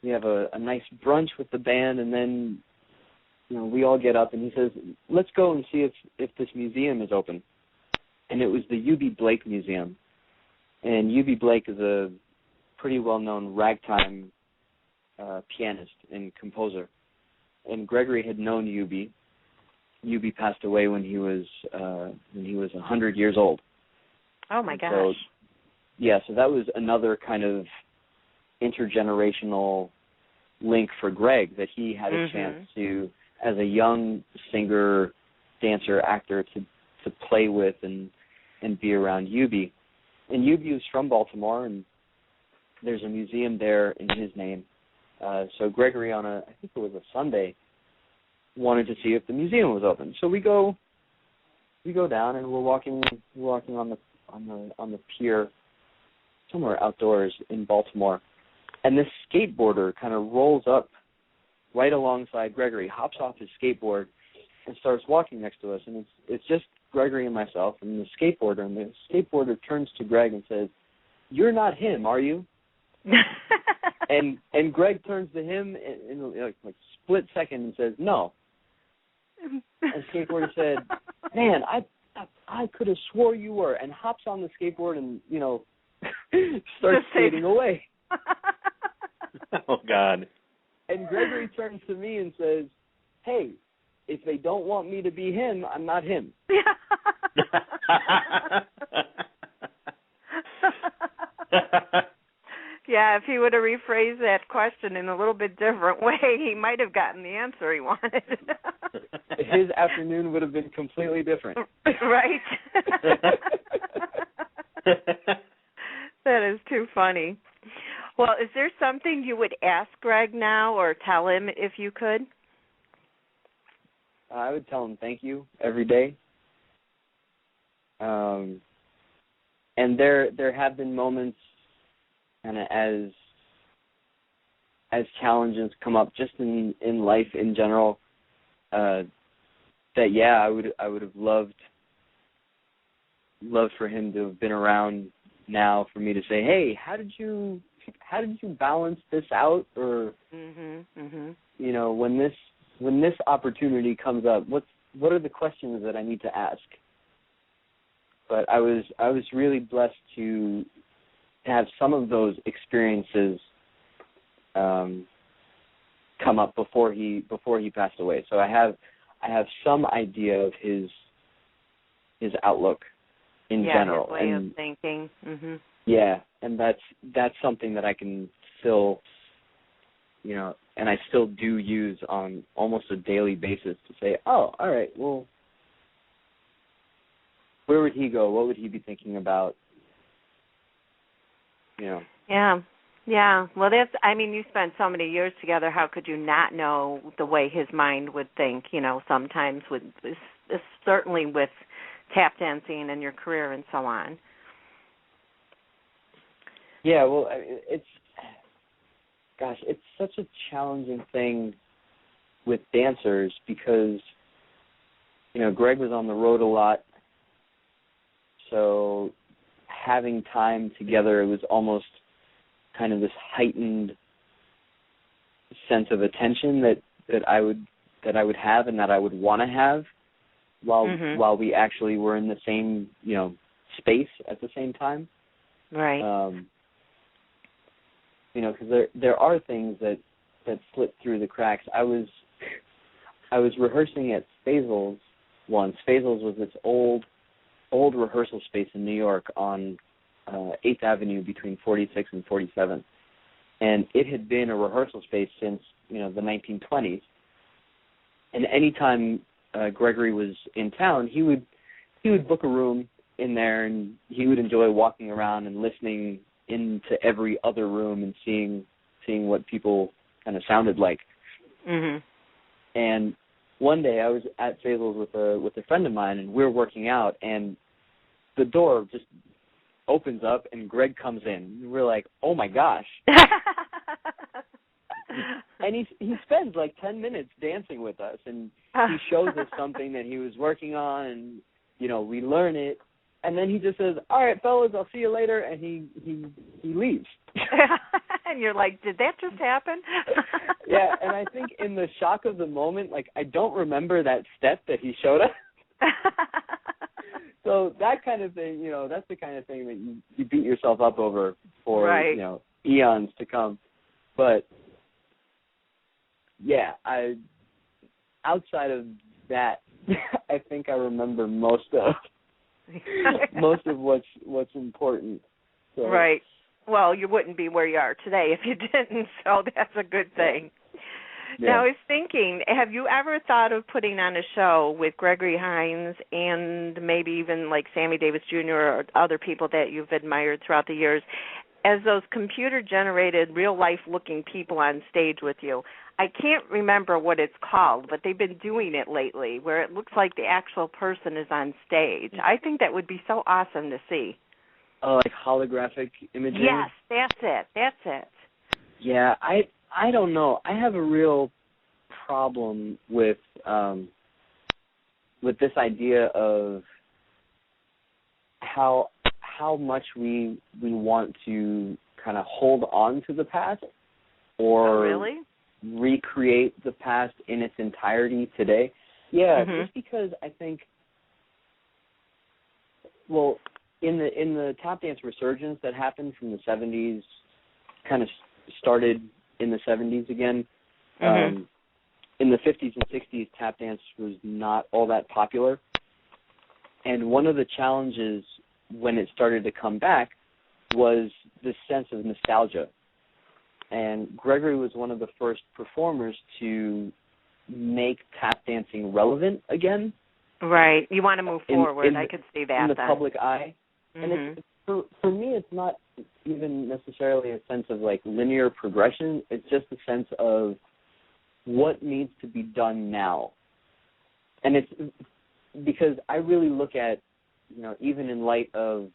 we have a nice brunch with the band, and then, you know, we all get up, and he says, let's go and see if this museum is open. And it was the U.B. Blake Museum. And U.B. Blake is a pretty well-known ragtime pianist and composer. And Gregory had known U.B. U.B. passed away when he was 100 years old. Oh my gosh! So, yeah, so that was another kind of intergenerational link for Greg, that he had a chance to, as a young singer, dancer, actor, to play with and be around U.B. And U.B. was from Baltimore, and there's a museum there in his name. So Gregory, I think it was a Sunday, wanted to see if the museum was open. So we go down, and we're walking on the pier somewhere outdoors in Baltimore, and this skateboarder kind of rolls up right alongside Gregory, hops off his skateboard, and starts walking next to us. And it's just Gregory and myself and the skateboarder. And the skateboarder turns to Greg and says, "You're not him, are you?" and Greg turns to him in like split second and says, "No." And the skateboarder said, "Man, I could have swore you were," and hops on the skateboard and, you know, starts skating away. Oh, God. And Gregory turns to me and says, "Hey, if they don't want me to be him, I'm not him." Yeah, if he would have rephrased that question in a little bit different way, he might have gotten the answer he wanted. His afternoon would have been completely different. Right? That is too funny. Well, is there something you would ask Greg now or tell him if you could? I would tell him thank you every day. And there have been moments, kind of as challenges come up just in life in general, that I would have loved for him to have been around now for me to say, "Hey, how did you balance this out?" Or you know, when this opportunity comes up, what are the questions that I need to ask? But I was really blessed to have some of those experiences come up before he passed away. So I have some idea of his outlook in general, his way of thinking. Yeah, and that's something that I can still, you know, and I still do use on almost a daily basis to say, oh, all right, well, where would he go? What would he be thinking about? You know. Yeah. Well, you spent so many years together. How could you not know the way his mind would think? You know, sometimes certainly with tap dancing and your career and so on. Yeah, well, it's such a challenging thing with dancers because, you know, Greg was on the road a lot, so having time together, it was almost kind of this heightened sense of attention that I would have and that I would want to have while we actually were in the same, you know, space at the same time. Right. You know, because there are things that slip through the cracks. I was rehearsing at Faisal's once. Faisal's was this old rehearsal space in New York on 8th Avenue between 46th and 47th, and it had been a rehearsal space since, you know, the 1920s. And anytime Gregory was in town, he would book a room in there, and he would enjoy walking around and listening into every other room and seeing what people kind of sounded like. And one day I was at Faisal's with a friend of mine, and we were working out, and the door just opens up, and Greg comes in. We're like, oh my gosh. And he spends like 10 minutes dancing with us, and he shows us something that he was working on, and, you know, we learn it. And then he just says, all right, fellas, I'll see you later, and he leaves. And you're like, did that just happen? Yeah, and I think in the shock of the moment, like, I don't remember that step that he showed us. So that kind of thing, that's the kind of thing that you beat yourself up over for, right. Eons to come. But, yeah, outside of that, I think I remember most of what's important. So. Right. Well, you wouldn't be where you are today if you didn't, so that's a good thing. Yeah. Now, I was thinking, have you ever thought of putting on a show with Gregory Hines and maybe even like Sammy Davis Jr. or other people that you've admired throughout the years as those computer-generated, real-life-looking people on stage with you? I can't remember what it's called, but they've been doing it lately where it looks like the actual person is on stage. I think that would be so awesome to see. Oh, like holographic imaging? Yes, that's it. Yeah, I don't know. I have a real problem with this idea of how much we want to kind of hold on to the past or really? Recreate the past in its entirety today. Yeah, just because I think, well, in the tap dance resurgence that happened from the 70s, kind of started in the 70s again. In the 50s and 60s, tap dance was not all that popular. And one of the challenges when it started to come back was this sense of nostalgia. And Gregory was one of the first performers to make tap dancing relevant again. Right. You want to move forward. I could see that. In the public eye. And for me, it's not even necessarily a sense of, like, linear progression. It's just a sense of what needs to be done now. And it's because I really look at, even in light of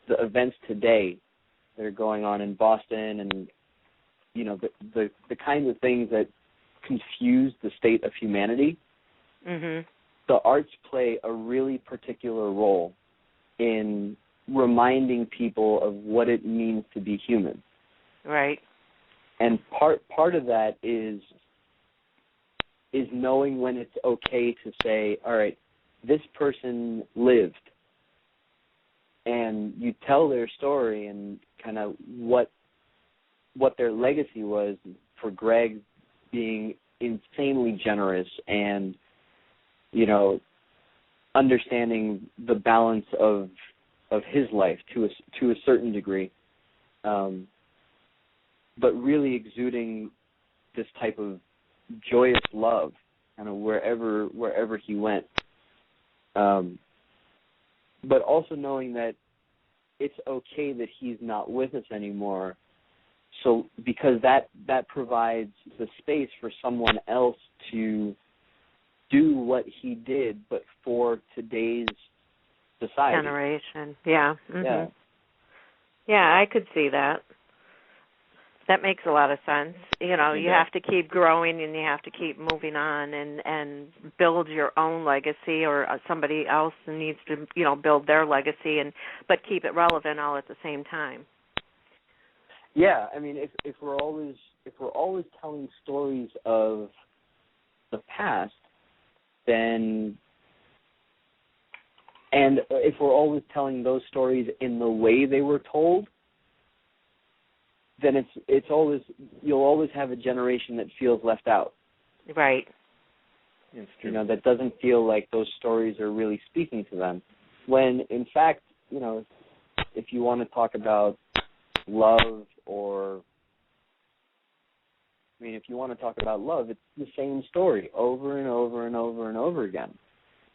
the events today that are going on in Boston and, the kinds of things that confuse the state of humanity, the arts play a really particular role in reminding people of what it means to be human. Right. And part of that is knowing when it's okay to say, all right, this person lived, and you tell their story and kind of what their legacy was. For Greg being insanely generous and, understanding the balance of his life to a certain degree, but really exuding this type of joyous love, wherever he went. But also knowing that it's okay that he's not with us anymore. So because that provides the space for someone else to do what he did, but for today's society. Generation, yeah. Yeah. Yeah, I could see that. That makes a lot of sense. You have to keep growing and you have to keep moving on and build your own legacy, or somebody else needs to, build their legacy, but keep it relevant all at the same time. Yeah, I mean, if we're always telling stories of the past, then, and if we're always telling those stories in the way they were told, then you'll always have a generation that feels left out. Right. It's true. That doesn't feel like those stories are really speaking to them. When in fact, if you want to talk about love, if you want to talk about love, it's the same story over and over and over and over again.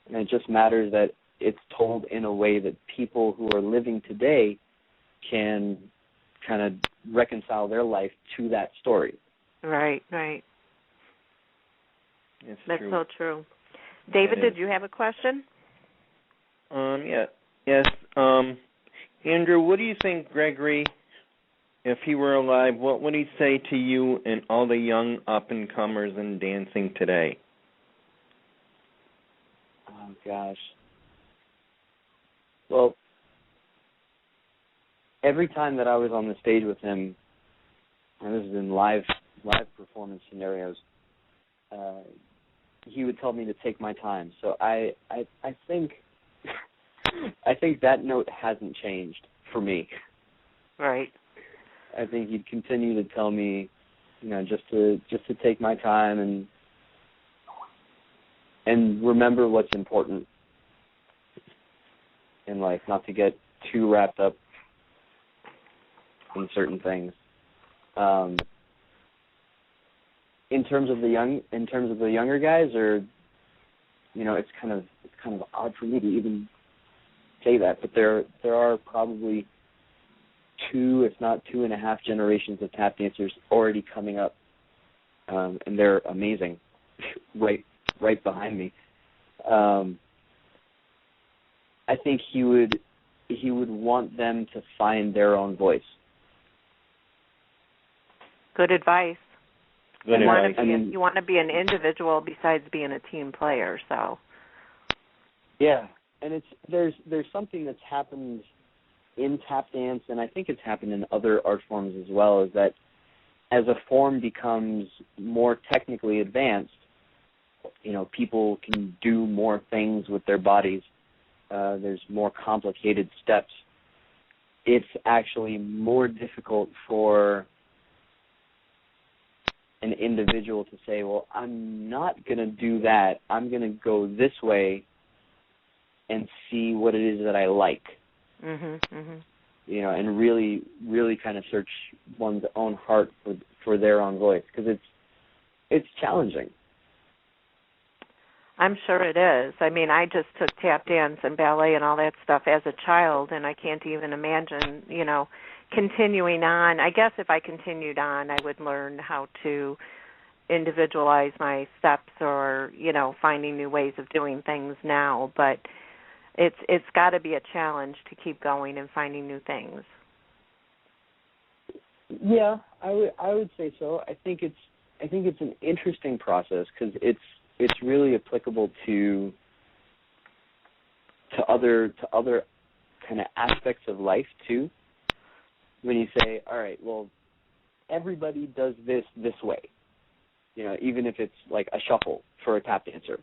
And it just matters that it's told in a way that people who are living today can kind of reconcile their life to that story. Right. That's true. So true. David, did you have a question? Yeah. Yes. Andrew, what do you think, Gregory, if he were alive, what would he say to you and all the young up-and-comers in dancing today? Oh, gosh. Well, every time that I was on the stage with him, and this is in live performance scenarios, he would tell me to take my time. So I think I think that note hasn't changed for me. Right. I think he'd continue to tell me, just to take my time and remember what's important in life, not to get too wrapped up in certain things. In terms of the younger guys, or it's kind of odd for me to even say that, but there are probably 2, if not 2.5 generations of tap dancers already coming up, and they're amazing, right behind me. I think he would want them to find their own voice. Good advice. Good advice. You want to be an individual besides being a team player, so. Yeah, and there's something that's happened in tap dance, and I think it's happened in other art forms as well, is that as a form becomes more technically advanced, people can do more things with their bodies. There's more complicated steps. It's actually more difficult for an individual to say, well, I'm not going to do that. I'm going to go this way and see what it is that I like. And really, really kind of search one's own heart for their own voice, because it's challenging. I'm sure it is. I mean, I just took tap dance and ballet and all that stuff as a child, and I can't even imagine, continuing on. I guess if I continued on, I would learn how to individualize my steps or, finding new ways of doing things now. But it's got to be a challenge to keep going and finding new things. Yeah, I would say so. I think it's an interesting process, because it's really applicable to other kind of aspects of life too. When you say, all right, well, everybody does this way, even if it's like a shuffle for a tap dancer.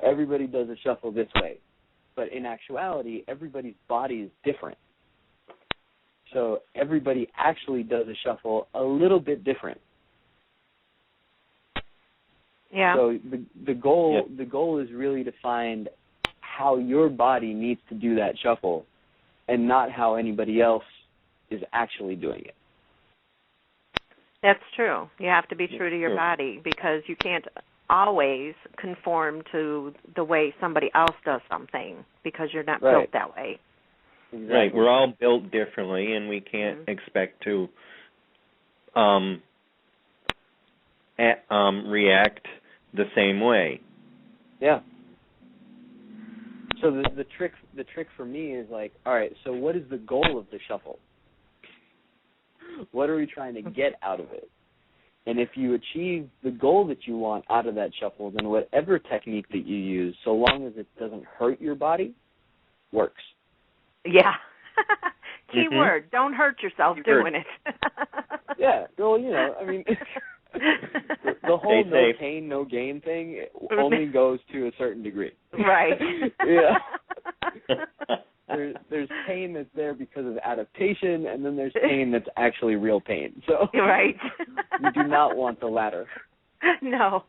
Everybody does a shuffle this way, but in actuality, everybody's body is different. So everybody actually does a shuffle a little bit different. Yeah. So the goal is really to find how your body needs to do that shuffle, and not how anybody else is actually doing it. That's true. You have to be true to your body, because you can't always conform to the way somebody else does something, because you're not built that way. Exactly. Right. We're all built differently, and we can't expect to react the same way. Yeah. So the trick for me is like, all right, so what is the goal of the shuffle? What are we trying to get out of it? And if you achieve the goal that you want out of that shuffle, then whatever technique that you use, so long as it doesn't hurt your body, works. Yeah. Key word, don't hurt yourself doing it. Yeah. Well, I mean, the whole no pain, no gain thing only goes to a certain degree. Right. Yeah. There's pain that's there because of adaptation, and then there's pain that's actually real pain. So right. You do not want the latter. No.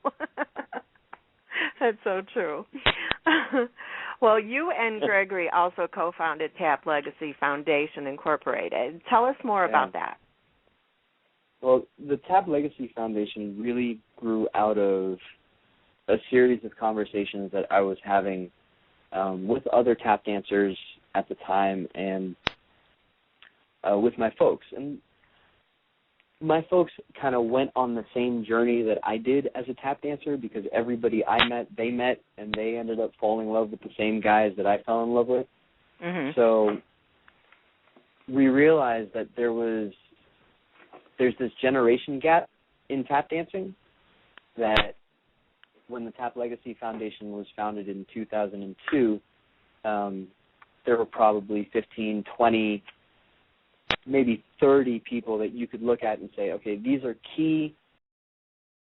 That's so true. Well, you and Gregory also co-founded Tap Legacy Foundation Incorporated. Tell us more about that. Well, the Tap Legacy Foundation really grew out of a series of conversations that I was having with other tap dancers at the time, and with my folks. And my folks kind of went on the same journey that I did as a tap dancer, because everybody I met, they met, and they ended up falling in love with the same guys that I fell in love with. So we realized that there's this generation gap in tap dancing, that when the Tap Legacy Foundation was founded in 2002, there were probably 15, 20 maybe 30 people that you could look at and say, okay, these are key